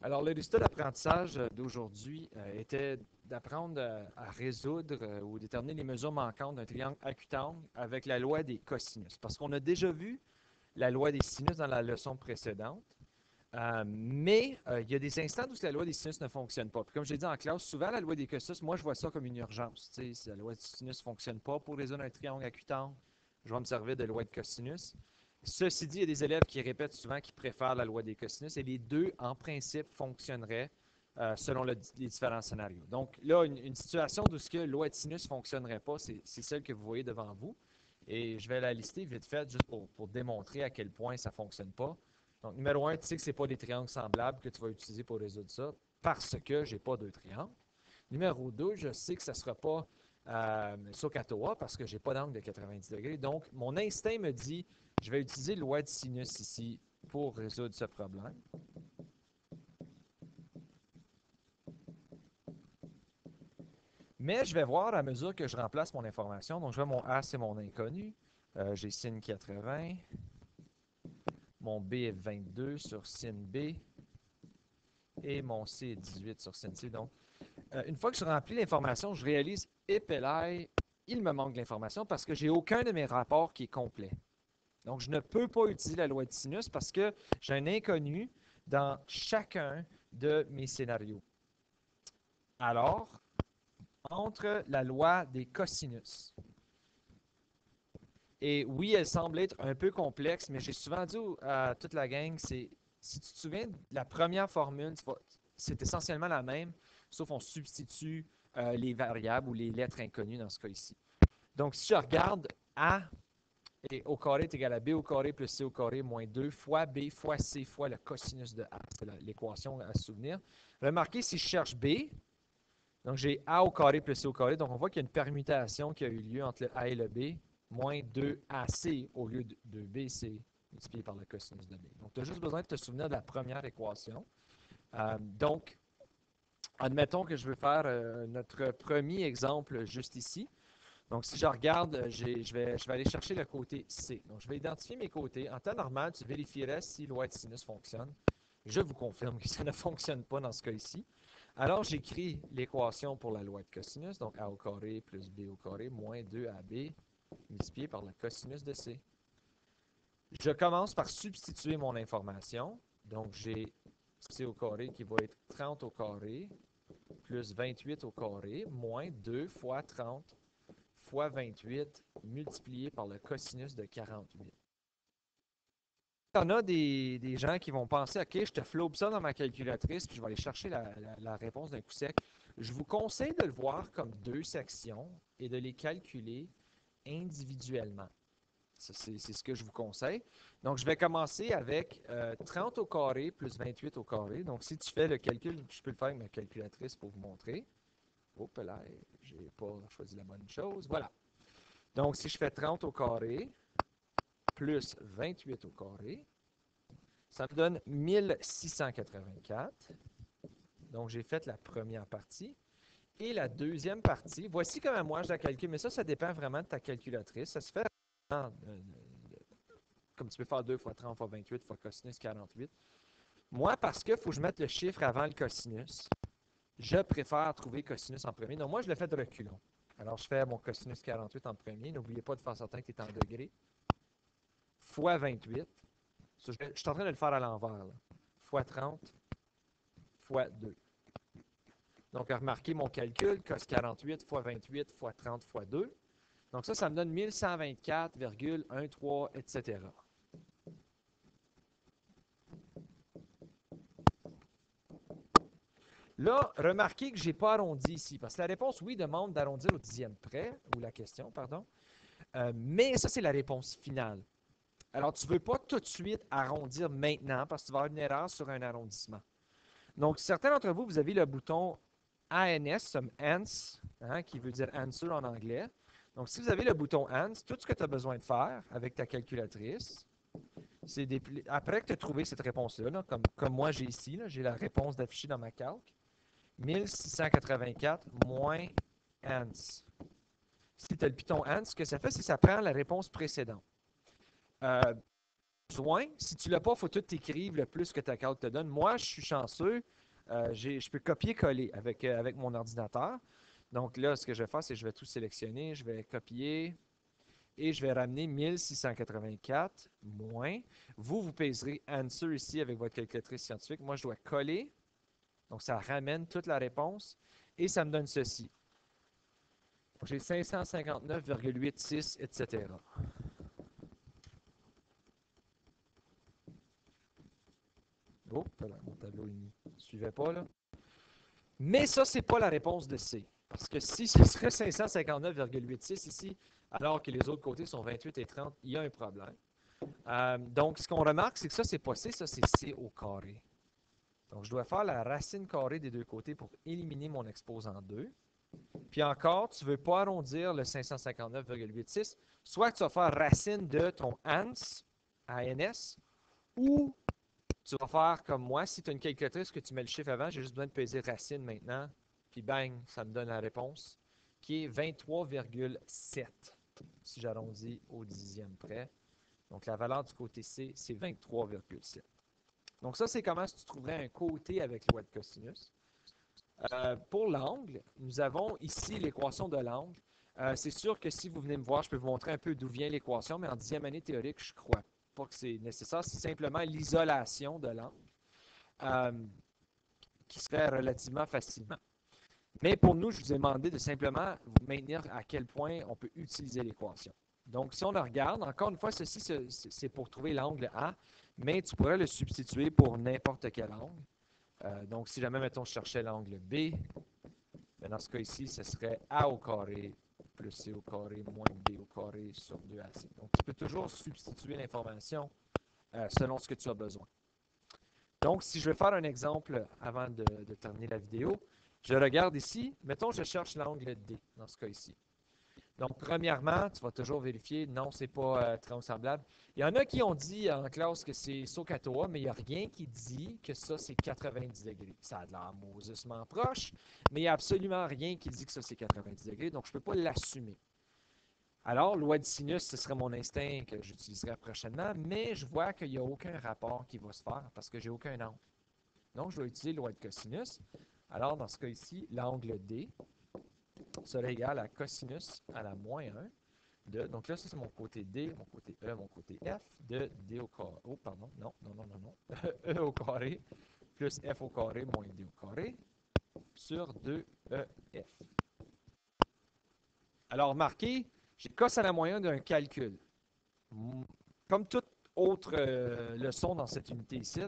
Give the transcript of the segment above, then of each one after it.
Alors, le résultat d'apprentissage d'aujourd'hui était d'apprendre à résoudre ou déterminer les mesures manquantes d'un triangle acutang avec la loi des cosinus. Parce qu'on a déjà vu la loi des sinus dans la leçon précédente, mais il y a des instants où la loi des sinus ne fonctionne pas. Puis comme j'ai dit en classe, souvent la loi des cosinus, moi je vois ça comme une urgence. Tu sais, si la loi des sinus ne fonctionne pas pour résoudre un triangle acutang, je vais me servir de la loi de cosinus. Ceci dit, il y a des élèves qui répètent souvent qu'ils préfèrent la loi des cosinus et les deux, en principe, fonctionneraient selon les différents scénarios. Donc là, une situation où ce que la loi de sinus ne fonctionnerait pas, c'est celle que vous voyez devant vous. Et je vais la lister vite fait juste pour démontrer à quel point ça ne fonctionne pas. Donc, numéro 1, tu sais que ce n'est pas des triangles semblables que tu vas utiliser pour résoudre ça parce que je n'ai pas deux triangles. Numéro 2, je sais que ça ne sera pas SOHCAHTOA parce que je n'ai pas d'angle de 90 degrés. Donc, mon instinct me dit, je vais utiliser la loi de sinus ici pour résoudre ce problème. Mais je vais voir à mesure que je remplace mon information. Donc, je vois mon A, c'est mon inconnu. J'ai sin 80. Mon B est 22 sur sin B. Et mon C est 18 sur sin C. Donc, une fois que je remplis l'information, je réalise, épelaye, il me manque de l'information parce que j'ai aucun de mes rapports qui est complet. Donc, je ne peux pas utiliser la loi de sinus parce que j'ai un inconnu dans chacun de mes scénarios. Alors, entre la loi des cosinus, et oui, elle semble être un peu complexe, mais j'ai souvent dit à toute la gang, c'est si tu te souviens de la première formule, c'est essentiellement la même, sauf on substitue les variables ou les lettres inconnues dans ce cas ici. Donc, si je regarde A au carré est égal à B au carré plus C au carré moins 2 fois B fois C fois le cosinus de A, c'est l'équation à se souvenir. Remarquez, si je cherche B, donc j'ai A au carré plus C au carré, donc on voit qu'il y a une permutation qui a eu lieu entre le A et le B, moins 2AC au lieu de 2BC multiplié par le cosinus de B. Donc, tu as juste besoin de te souvenir de la première équation. Donc, admettons que je veux faire notre premier exemple juste ici. Donc, si je regarde, je vais aller chercher le côté C. Donc, je vais identifier mes côtés. En temps normal, tu vérifierais si la loi de sinus fonctionne. Je vous confirme que ça ne fonctionne pas dans ce cas ici. Alors, j'écris l'équation pour la loi de cosinus. Donc, A au carré plus B au carré moins 2AB multiplié par le cosinus de C. Je commence par substituer mon information. Donc, j'ai C au carré qui va être 30 au carré plus 28 au carré moins 2 fois 30 fois 28 multiplié par le cosinus de 48. Il y en a des gens qui vont penser, OK, je te flobe ça dans ma calculatrice, puis je vais aller chercher la réponse d'un coup sec. Je vous conseille de le voir comme deux sections et de les calculer individuellement. C'est ce que je vous conseille. Donc, je vais commencer avec 30 au carré plus 28 au carré. Donc, si tu fais le calcul, je peux le faire avec ma calculatrice pour vous montrer. Hop là, je n'ai pas choisi la bonne chose. Voilà. Donc, si je fais 30 au carré plus 28 au carré, ça me donne 1684. Donc, j'ai fait la première partie. Et la deuxième partie, voici comment moi je la calcule, mais ça dépend vraiment de ta calculatrice. Ça se fait comme tu peux faire 2 fois 30 fois 28 fois cosinus 48. Moi, parce qu'il faut que je mette le chiffre avant le cosinus, je préfère trouver cosinus en premier. Donc, moi, je le fais de reculons. Alors, je fais mon cosinus 48 en premier. N'oubliez pas de faire certain que tu es en degrés. Fois 28. Je suis en train de le faire à l'envers. Fois 30 fois 2. Donc, remarquez mon calcul, cos 48 fois 28 fois 30 fois 2. Donc, ça me donne 1124,13, etc. Là, remarquez que je n'ai pas arrondi ici, parce que la réponse, oui, demande d'arrondir au dixième près, ou la question, pardon, mais ça, c'est la réponse finale. Alors, tu ne veux pas tout de suite arrondir maintenant, parce que tu vas avoir une erreur sur un arrondissement. Donc, certains d'entre vous, vous avez le bouton ANS, comme ANS, hein, qui veut dire answer en anglais. Donc, si vous avez le bouton ANS, tout ce que tu as besoin de faire avec ta calculatrice, c'est après que tu as trouvé cette réponse-là, là, comme moi j'ai ici, j'ai la réponse d'afficher dans ma calque, 1684 moins ANS. Si tu as le piton ANS, ce que ça fait, c'est que ça prend la réponse précédente. besoin. Si tu ne l'as pas, il faut tout t'écrire le plus que ta carte te donne. Moi, je suis chanceux. Je peux copier-coller avec mon ordinateur. Donc là, ce que je vais faire, c'est que je vais tout sélectionner. Je vais copier et je vais ramener 1684 moins. Vous pèserez Answer ici avec votre calculatrice scientifique. Moi, je dois coller. Donc, ça ramène toute la réponse et ça me donne ceci. J'ai 559,86, etc. Oh, voilà, mon tableau ne suivait pas là. Mais ça, c'est pas la réponse de C. Parce que si ce serait 559,86 ici, alors que les autres côtés sont 28 et 30, il y a un problème. Donc, ce qu'on remarque, c'est que ça, c'est pas C, ça, c'est C au carré. Donc, je dois faire la racine carrée des deux côtés pour éliminer mon exposant 2. Puis encore, tu ne veux pas arrondir le 559,86. Soit tu vas faire racine de ton ANS, ANS, ou tu vas faire comme moi. Si tu as une calculatrice que tu mets le chiffre avant, j'ai juste besoin de peser racine maintenant. Puis bang, ça me donne la réponse, qui est 23,7. Si j'arrondis au dixième près. Donc la valeur du côté C, c'est 23,7. Donc ça, c'est comment tu trouverais un côté avec loi de cosinus. Pour l'angle, nous avons ici l'équation de l'angle. C'est sûr que si vous venez me voir, je peux vous montrer un peu d'où vient l'équation, mais en 10e année théorique, je ne crois pas que c'est nécessaire. C'est simplement l'isolation de l'angle qui se fait relativement facilement. Mais pour nous, je vous ai demandé de simplement vous maintenir à quel point on peut utiliser l'équation. Donc, si on le regarde, encore une fois, ceci, c'est pour trouver l'angle A, mais tu pourrais le substituer pour n'importe quel angle. Donc, si jamais, mettons, je cherchais l'angle B, bien, dans ce cas ici, ce serait A au carré plus C au carré moins B au carré sur 2AC. Donc, tu peux toujours substituer l'information selon ce que tu as besoin. Donc, si je vais faire un exemple avant de terminer la vidéo, je regarde ici, mettons, je cherche l'angle D, dans ce cas ici. Donc, premièrement, tu vas toujours vérifier, non, ce n'est pas très semblable. Il y en a qui ont dit en classe que c'est SOHCAHTOA, mais il n'y a rien qui dit que ça, c'est 90 degrés. Ça a l'air mosement proche, mais il n'y a absolument rien qui dit que ça, c'est 90 degrés, donc je ne peux pas l'assumer. Alors, loi de sinus, ce serait mon instinct que j'utiliserai prochainement, mais je vois qu'il n'y a aucun rapport qui va se faire parce que j'ai aucun angle. Donc, je vais utiliser loi de cosinus. Alors, dans ce cas ici, l'angle D serait égal à cosinus à la moins 1 de, donc là, ça c'est mon côté D, mon côté E, mon côté F de D au carré. Oh, pardon, non. E au carré plus F au carré moins D au carré sur 2EF. Alors, remarquez, j'ai cos à la moyenne d'un calcul. Comme toute autre leçon dans cette unité ici,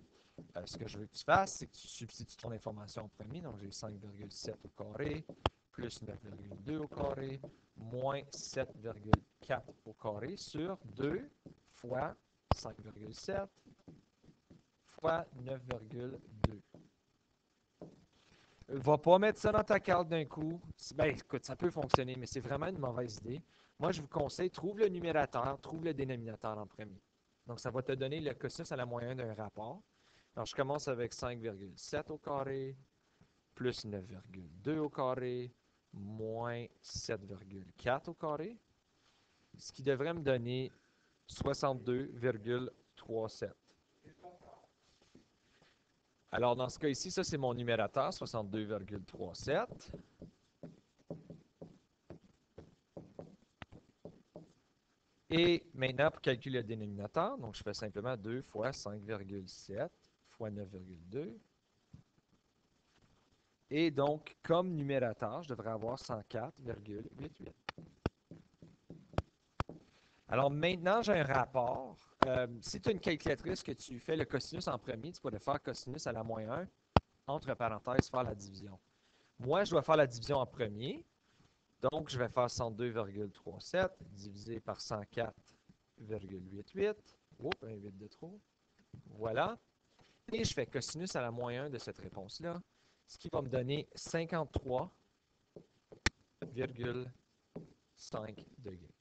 ce que je veux que tu fasses, c'est que tu substitues ton information en premier. Donc, j'ai 5,7 au carré plus 9,2 au carré moins 7,4 au carré sur 2 fois 5,7 fois 9,2. Ne va pas mettre ça dans ta carte d'un coup. Ben, écoute, ça peut fonctionner, mais c'est vraiment une mauvaise idée. Moi, je vous conseille, trouve le numérateur, trouve le dénominateur en premier. Donc, ça va te donner le cosinus à la moyenne d'un rapport. Alors, je commence avec 5,7 au carré, plus 9,2 au carré, moins 7,4 au carré, ce qui devrait me donner 62,37. Alors, dans ce cas ici, ça, c'est mon numérateur, 62,37. Et maintenant, pour calculer le dénominateur, donc je fais simplement 2 fois 5,7 fois 9,2. Et donc, comme numérateur, je devrais avoir 104,88. Alors maintenant, j'ai un rapport. Si tu as une calculatrice que tu fais le cosinus en premier, tu pourrais faire cosinus à la moins 1, entre parenthèses, faire la division. Moi, je dois faire la division en premier. Donc, je vais faire 102,37 divisé par 104,88. Oups, un 8 de trop. Voilà. Et je fais cosinus à la moins 1 de cette réponse-là, ce qui va me donner 53,5 degrés.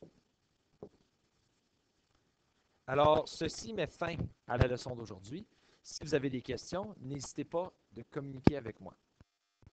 Alors, ceci met fin à la leçon d'aujourd'hui. Si vous avez des questions, n'hésitez pas de communiquer avec moi.